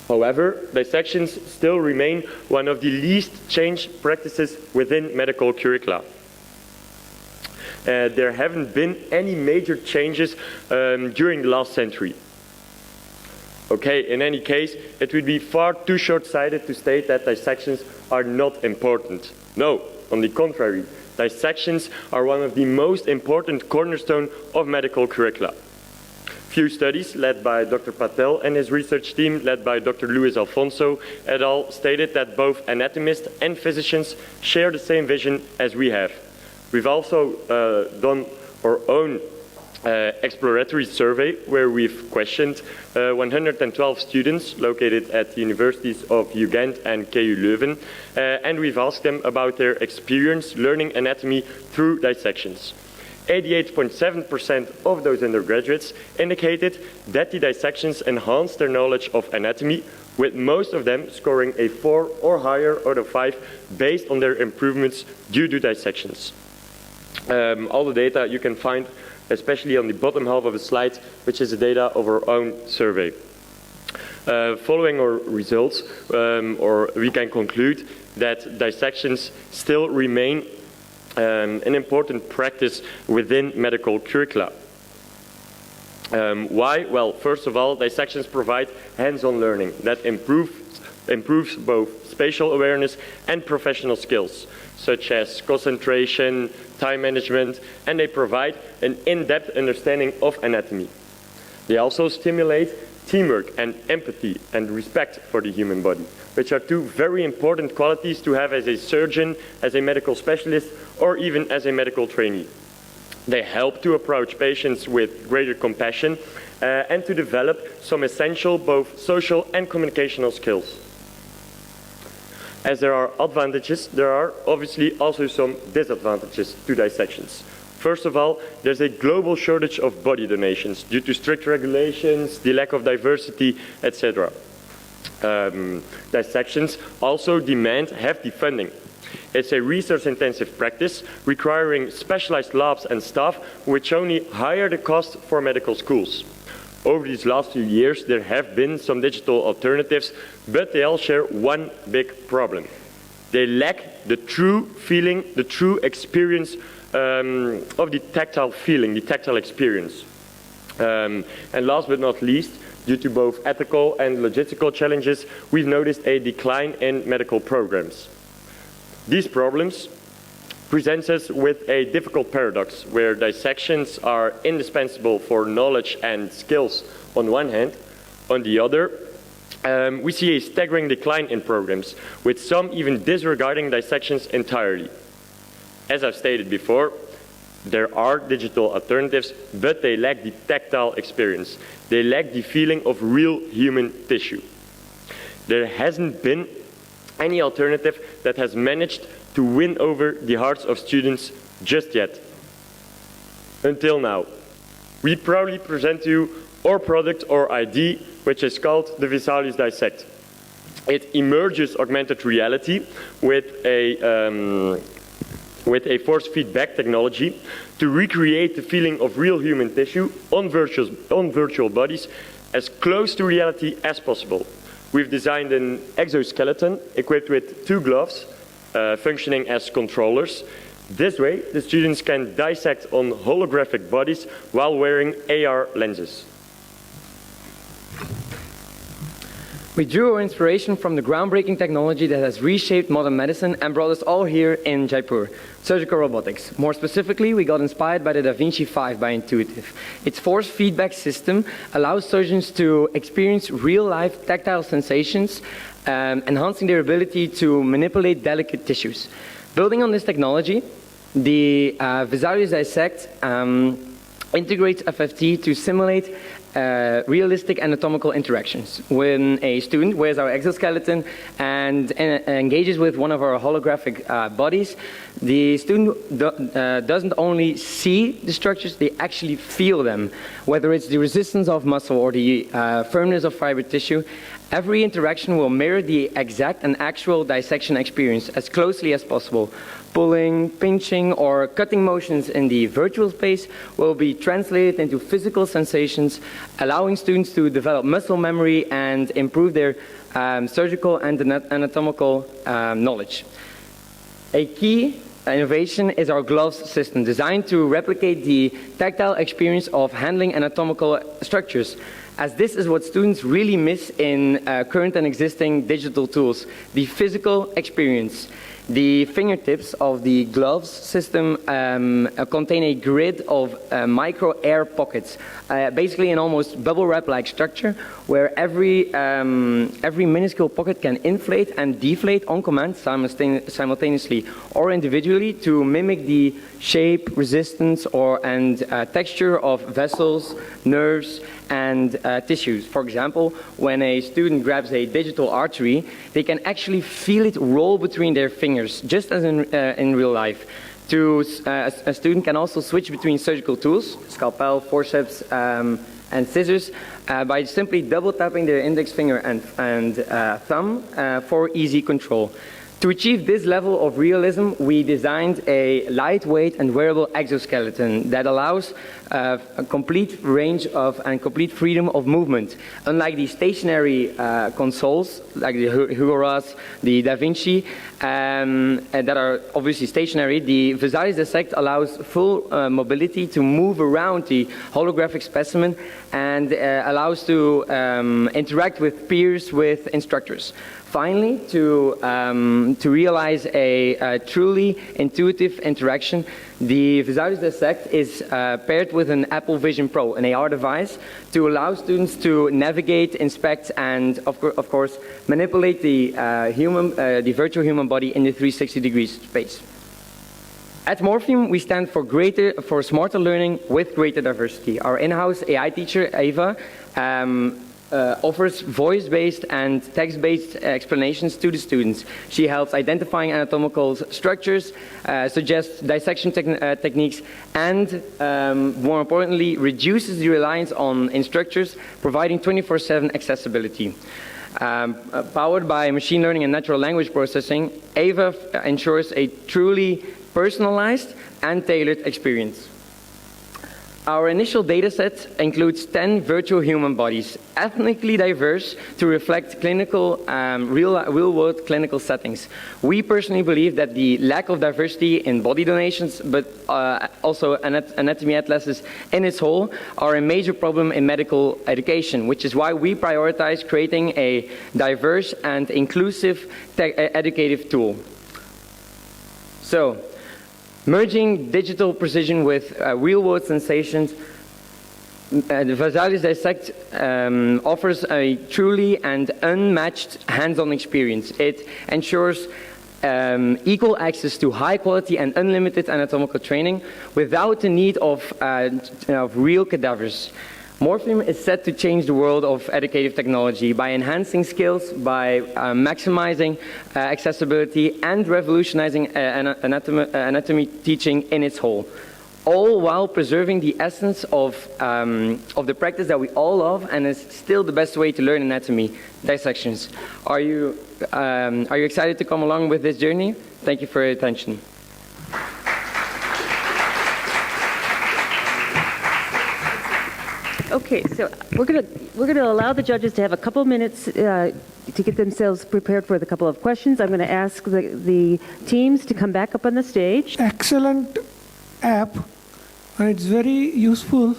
However, dissections still remain one of the least changed practices within medical curricula. There haven't been any major changes during the last century. Okay, in any case, it would be far too short-sighted to state that dissections are not important. No, on the contrary, dissections are one of the most important cornerstones of medical curricula. Few studies led by Dr. Patel and his research team, led by Dr. Luis Alfonso et al., stated that both anatomists and physicians share the same vision as we have. We've also done our own exploratory survey where we've questioned 112 students located at the universities of Uganda and KU Leuven, and we've asked them about their experience learning anatomy through dissections. 88.7% of those undergraduates indicated that the dissections enhanced their knowledge of anatomy, with most of them scoring a 4 or higher out of 5 based on their improvements due to dissections. All the data you can find especially on the bottom half of the slide, which is the data of our own survey. Following our results, we can conclude that dissections still remain an important practice within medical curricula. Why? Well, first of all, dissections provide hands-on learning that improves both spatial awareness and professional skills, such as concentration, time management, and they provide an in-depth understanding of anatomy. They also stimulate teamwork and empathy and respect for the human body, which are 2 very important qualities to have as a surgeon, as a medical specialist, or even as a medical trainee. They help to approach patients with greater compassion and to develop some essential both social and communicational skills. As there are advantages, there are obviously also some disadvantages to dissections. First of all, there's a global shortage of body donations due to strict regulations, the lack of diversity, etc. Dissections also demand hefty funding. It's a research-intensive practice requiring specialized labs and staff, which only higher the cost for medical schools. Over these last few years, there have been some digital alternatives, but they all share one big problem. They lack the true feeling, the true experience of the tactile feeling, the tactile experience. And last but not least, due to both ethical and logistical challenges, we've noticed a decline in medical programs. These problems presents us with a difficult paradox where dissections are indispensable for knowledge and skills on one hand, On the other, we see a staggering decline in programs, with some even disregarding dissections entirely. As I've stated before, there are digital alternatives, but they lack the tactile experience. They lack the feeling of real human tissue. There hasn't been any alternative that has managed to win over the hearts of students just yet. Until now. We proudly present to you our product or ID, which is called the Finalists Dissect. It emerges augmented reality with a force feedback technology to recreate the feeling of real human tissue on virtual bodies as close to reality as possible. We've designed an exoskeleton equipped with 2 gloves functioning as controllers. This way, the students can dissect on holographic bodies while wearing AR lenses. We drew our inspiration from the groundbreaking technology that has reshaped modern medicine and brought us all here in Jaipur, surgical robotics. More specifically, we got inspired by the Da Vinci 5 by Intuitive. Its force feedback system allows surgeons to experience real-life tactile sensations, enhancing their ability to manipulate delicate tissues. Building on this technology, the Finalists Dissect integrates FFT to simulate realistic anatomical interactions. When a student wears our exoskeleton and engages with one of our holographic bodies, the student doesn't only see the structures, they actually feel them. Whether it's the resistance of muscle or the firmness of fiber tissue, every interaction will mirror the exact and actual dissection experience as closely as possible. Pulling, pinching, or cutting motions in the virtual space will be translated into physical sensations, allowing students to develop muscle memory and improve their surgical and anatomical knowledge. A key innovation is our gloves system, designed to replicate the tactile experience of handling anatomical structures, as this is what students really miss in current and existing digital tools, the physical experience. The fingertips of the gloves system contain a grid of micro air pockets, basically an almost bubble wrap-like structure where every minuscule pocket can inflate and deflate on command simultaneously or individually to mimic the shape, resistance, and texture of vessels, nerves, and tissues. For example, when a student grabs a digital artery, they can actually feel it roll between their fingers, just as in real life. A student can also switch between surgical tools, scalpel, forceps, and scissors, by simply double tapping their index finger and thumb for easy control. To achieve this level of realism, we designed a lightweight and wearable exoskeleton that allows a complete range of and complete freedom of movement. Unlike the stationary consoles, like the Hugoras, the Da Vinci, that are obviously stationary, the Finalists Dissect allows full mobility to move around the holographic specimen and allows to interact with peers, with instructors. Finally, to realize a truly intuitive interaction, the Finalists Dissect is paired with an Apple Vision Pro, an AR device, to allow students to navigate, inspect, and of course manipulate the virtual human body in the 360-degree space. At Morphium, we stand for smarter learning with greater diversity. Our in-house AI teacher, Eva, offers voice-based and text-based explanations to the students. She helps identifying anatomical structures, suggests dissection techniques, and more importantly, reduces the reliance on instructors, providing 24/7 accessibility. Powered by machine learning and natural language processing, Ava ensures a truly personalized and tailored experience. Our initial dataset includes 10 virtual human bodies, ethnically diverse to reflect clinical, real-world clinical settings. We personally believe that the lack of diversity in body donations, but also anatomy atlases in its whole, are a major problem in medical education, which is why we prioritize creating a diverse and inclusive educative tool. So, merging digital precision with real-world sensations, The Vattikuti Dissect offers a truly and unmatched hands-on experience. It ensures equal access to high-quality and unlimited anatomical training without the need of real cadavers. Morphium is set to change the world of educative technology by enhancing skills, by maximizing accessibility, and revolutionizing anatomy teaching in its whole, all while preserving the essence of the practice that we all love and is still the best way to learn anatomy, dissections. Are you excited to come along with this journey? Thank you for your attention. Okay, so we're gonna allow the judges to have a couple minutes to get themselves prepared for the couple of questions. I'm going to ask the teams to come back up on the stage. Excellent app, and it's very useful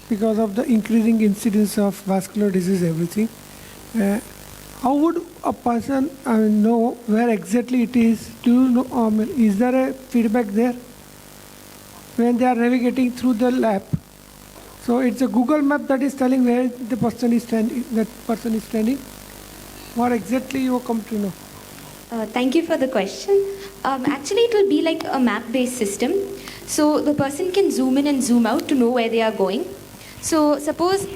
because of the increasing incidence of vascular disease, everything. How would a person know where exactly it is? Do you know, is there a feedback there when they are navigating through the lab? So it's a Google map that is telling where the person is standing. What exactly you come to know? Thank you for the question. Actually, it will be like a map-based system. So the person can zoom in and zoom out to know where they are going. So suppose,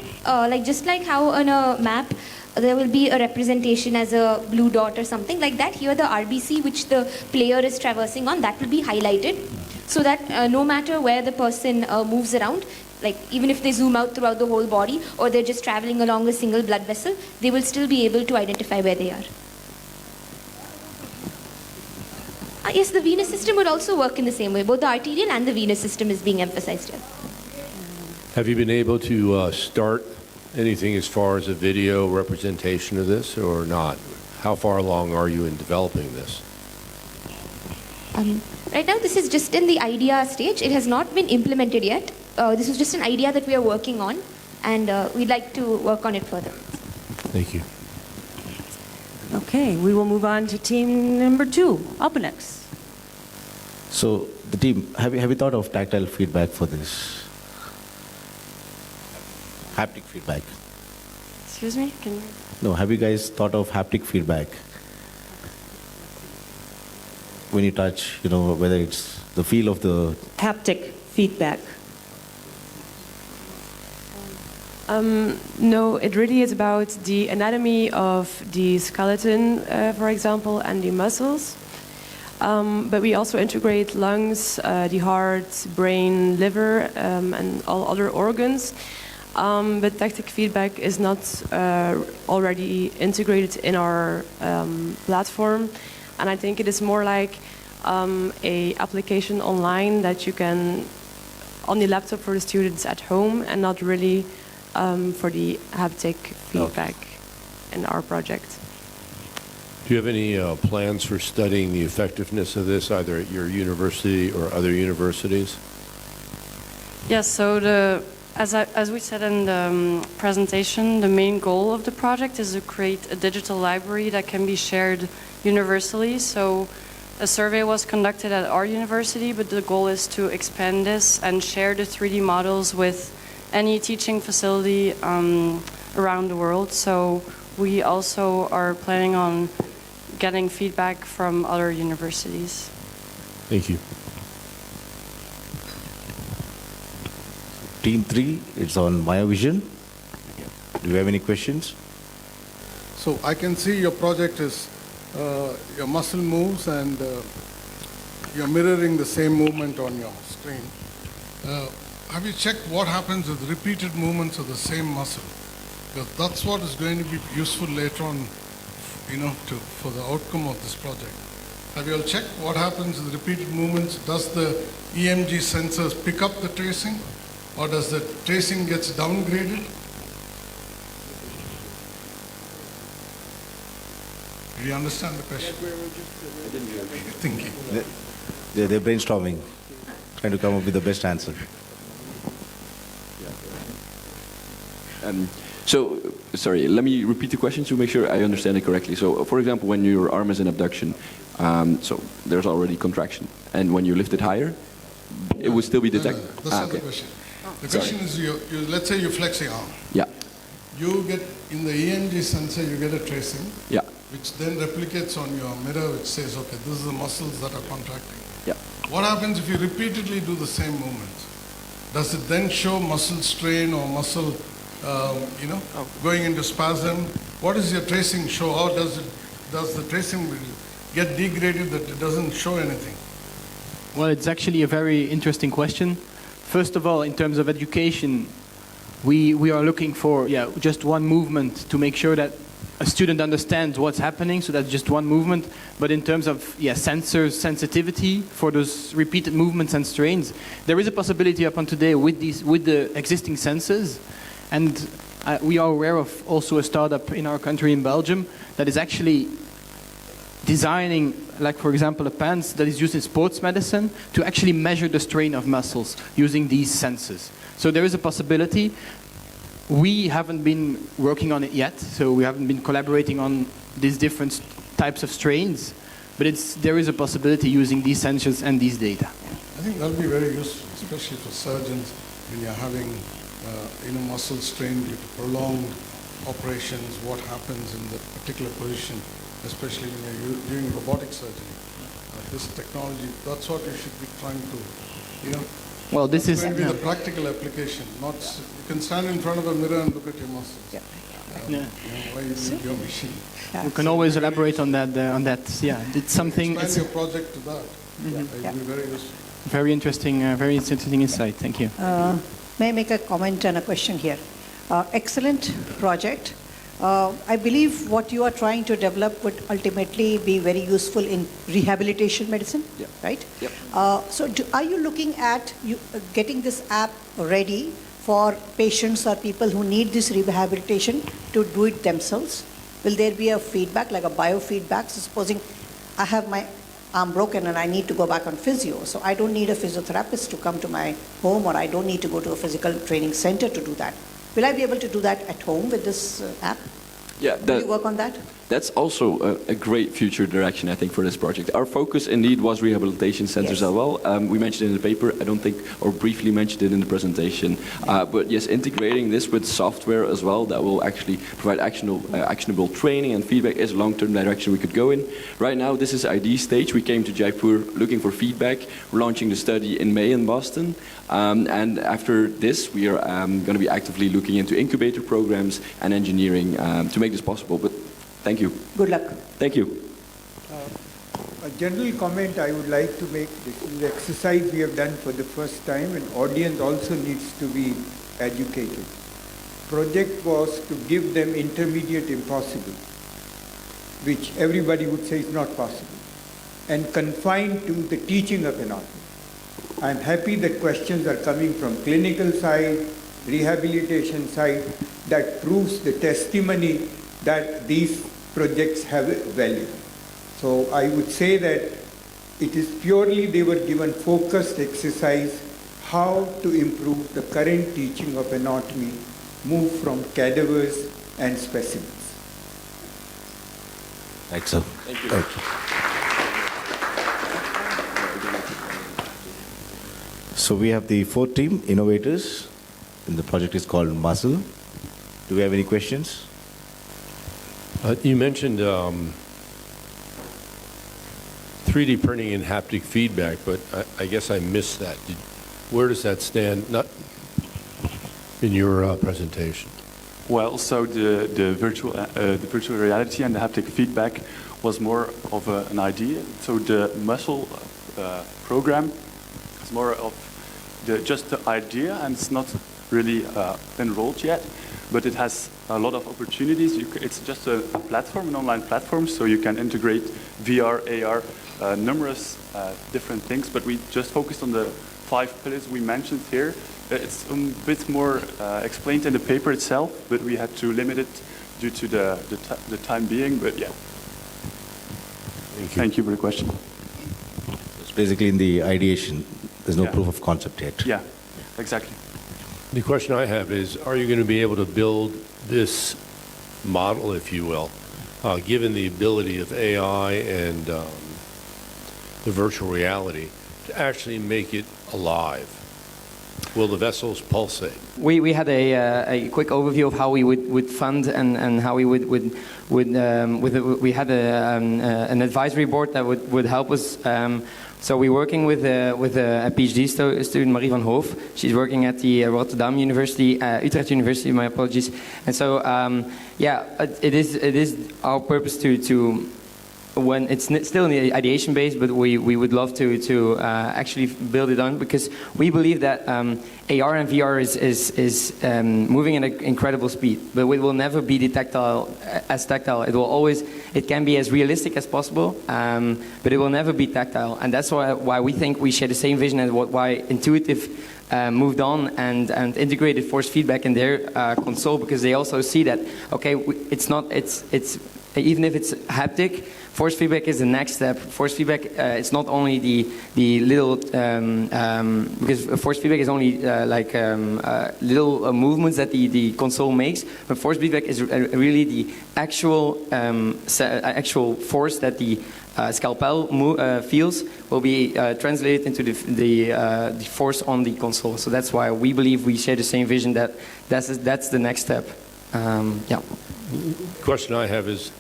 just like how on a map, there will be a representation as a blue dot or something like that. Here the RBC which the player is traversing on, that will be highlighted. So that no matter where the person moves around, like even if they zoom out throughout the whole body or they're just traveling along a single blood vessel, they will still be able to identify where they are. Yes, the venous system would also work in the same way. Both the arterial and the venous system is being emphasized here. Have you been able to start anything as far as a video representation of this or not? How far along are you in developing this? Right now this is just in the idea stage. It has not been implemented yet. This is just an idea that we are working on, and we'd like to work on it further. Thank you. Okay, we will move on to team number 2, Alpenex. So the team, have you thought of tactile feedback for this? Haptic feedback. Excuse me? Can you... No, have you guys thought of haptic feedback? When you touch, whether it's the feel of the... Haptic feedback. No, it really is about the anatomy of the skeleton, for example, and the muscles. But we also integrate lungs, the heart, brain, liver, and all other organs. But tactic feedback is not already integrated in our platform. And I think it is more like a application online that you can, on the laptop for the students at home, and not really for the haptic feedback in our project. Do you have any plans for studying the effectiveness of this, either at your university or other universities? Yes, so as we said in the presentation, the main goal of the project is to create a digital library that can be shared universally. So a survey was conducted at our university, but the goal is to expand this and share the 3D models with any teaching facility around the world. So we also are planning on getting feedback from other universities. Thank you. Team 3, it's on MyoVision. Do you have any questions? So I can see your project is your muscle moves and you're mirroring the same movement on your screen. Have you checked what happens with repeated movements of the same muscle? Because that's what is going to be useful later on, for the outcome of this project. Have you all checked what happens with repeated movements? Does the EMG sensors pick up the tracing, or does the tracing gets downgraded? Do you understand the question? Thinking. They're brainstorming, trying to come up with the best answer. So, sorry, let me repeat the question to make sure I understand it correctly. So, for example, when your arm is in abduction, so there's already contraction, and when you lift it higher, it would still be detected. That's not the question. The question is, let's say you flex your arm. Yeah. You get, in the EMG sensor, you get a tracing, Yeah. which then replicates on your mirror, which says, okay, this is the muscles that are contracting. Yeah. What happens if you repeatedly do the same movements? Does it then show muscle strain or muscle, going into spasm? What does your tracing show? How does the tracing get degraded that it doesn't show anything? Well, it's actually a very interesting question. First of all, in terms of education, we are looking for just one movement to make sure that a student understands what's happening, so that's just one movement. But in terms of sensors sensitivity for those repeated movements and strains, there is a possibility upon today with the existing sensors, and we are aware of also a startup in our country in Belgium that is actually designing, like for example, a pants that is used in sports medicine to actually measure the strain of muscles using these sensors. So there is a possibility. We haven't been working on it yet, so we haven't been collaborating on these different types of strains, but there is a possibility using these sensors and these data. I think that'll be very useful, especially for surgeons when you're having muscle strain due to prolonged operations, what happens in the particular position, especially when you're doing robotic surgery. This technology, that's what you should be trying to, Well, this is going to be the practical application. Not you can stand in front of a mirror and look at your muscles. Why you need your machine? We can always elaborate on that. It's something. Expand your project to that. It will be very useful. Very interesting insight. Thank you. May I make a comment and a question here? Excellent project. I believe what you are trying to develop would ultimately be very useful in rehabilitation medicine, right? Yep. So are you looking at getting this app ready for patients or people who need this rehabilitation to do it themselves? Will there be a feedback, like a biofeedback? So supposing I have my arm broken and I need to go back on physio, so I don't need a physiotherapist to come to my home, or I don't need to go to a physical training center to do that. Will I be able to do that at home with this app? Yeah, Will you work on that? That's also a great future direction, I think, for this project. Our focus indeed was rehabilitation centers as well. We mentioned it in the paper, I don't think, or briefly mentioned it in the presentation. But yes, integrating this with software as well that will actually provide actionable training and feedback is a long-term direction we could go in. Right now, this is ID stage. We came to Jaipur looking for feedback. We're launching the study in May in Boston. And after this, we are going to be actively looking into incubator programs and engineering to make this possible. But thank you. Good luck. Thank you. A general comment I would like to make. This is the exercise we have done for the first time, and audience also needs to be educated. Project was to give them intermediate impossible, which everybody would say is not possible, and confined to the teaching of anatomy. I am happy that questions are coming from clinical side, rehabilitation side, that proves the testimony that these projects have value. So I would say that it is purely they were given focused exercise how to improve the current teaching of anatomy, move from cadavers and specimens. Right, sir. Thank you. Thank you. So we have the fourth team, innovators, and the project is called Muscle. Do we have any questions? You mentioned 3D printing and haptic feedback, but I guess I missed that. Where does that stand? Not in your presentation. Well, so the virtual reality and the haptic feedback was more of an idea. So the muscle program is more of just the idea, and it's not really enrolled yet, but it has a lot of opportunities. It's just a platform, an online platform, so you can integrate VR, AR, numerous different things, but we just focused on the 5 pillars we mentioned here. It's a bit more explained in the paper itself, but we had to limit it due to the time being, but yeah. Thank you for the question. It's basically in the ideation. There's no proof of concept yet. Yeah, exactly. The question I have is, are you going to be able to build this model, if you will, given the ability of AI and the virtual reality, to actually make it alive? Will the vessels pulsate? We had a quick overview of how we would fund and how we we had an advisory board that would help us. So we're working with a PhD student, Marie van Hoof. She's working at the Rotterdam University, Utrecht University. My apologies. And so yeah, it is our purpose to when it's still in the ideation base, but we would love to actually build it on, because we believe that AR and VR is moving at an incredible speed, but it will never be tactile. It will always, it can be as realistic as possible, but it will never be tactile, and that's why we think we share the same vision as why Intuitive moved on and integrated force feedback in their console, because they also see that, okay, it's even if it's haptic, force feedback is the next step. Force feedback, it's not only the little, because force feedback is only little movements that the console makes, but force feedback is really the actual force that the scalpel feels will be translated into the force on the console. So that's why we believe we share the same vision, that that's the next step. Yeah. The question I have is,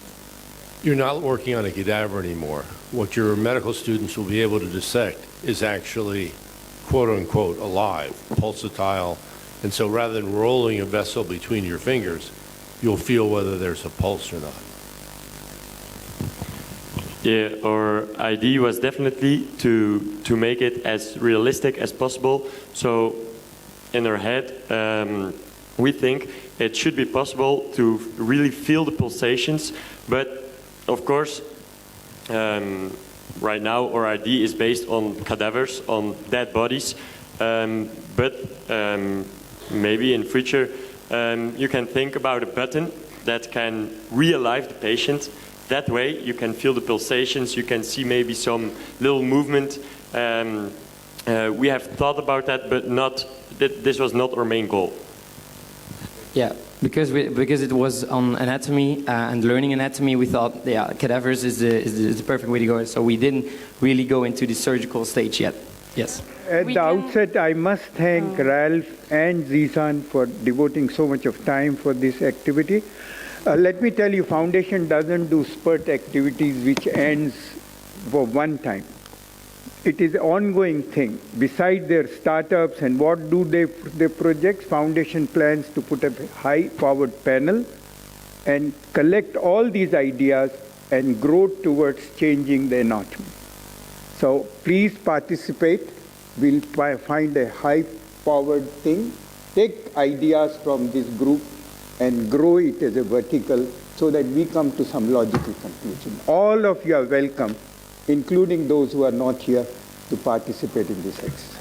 you're not working on a cadaver anymore. What your medical students will be able to dissect is actually, quote unquote, alive, pulsatile. And so rather than rolling a vessel between your fingers, you'll feel whether there's a pulse or not. Yeah, our idea was definitely to make it as realistic as possible. So in our head, we think it should be possible to really feel the pulsations, but of course, right now our idea is based on cadavers, on dead bodies, but maybe in future you can think about a button that can re-alive the patient. That way you can feel the pulsations, you can see maybe some little movement. We have thought about that, but this was not our main goal. Yeah, because it was on anatomy and learning anatomy, we thought, yeah, cadavers is the perfect way to go. So we didn't really go into the surgical stage yet. Yes. At the outset, I must thank Ralph and Zishan for devoting so much of time for this activity. Let me tell you, Foundation doesn't do spurt activities which ends for one time. It is an ongoing thing. Besides their startups and what do they project, Foundation plans to put a high-powered panel and collect all these ideas and grow towards changing the anatomy. So please participate. We'll find a high-powered thing, take ideas from this group and grow it as a vertical so that we come to some logical conclusion. All of you are welcome, including those who are not here, to participate in this exercise.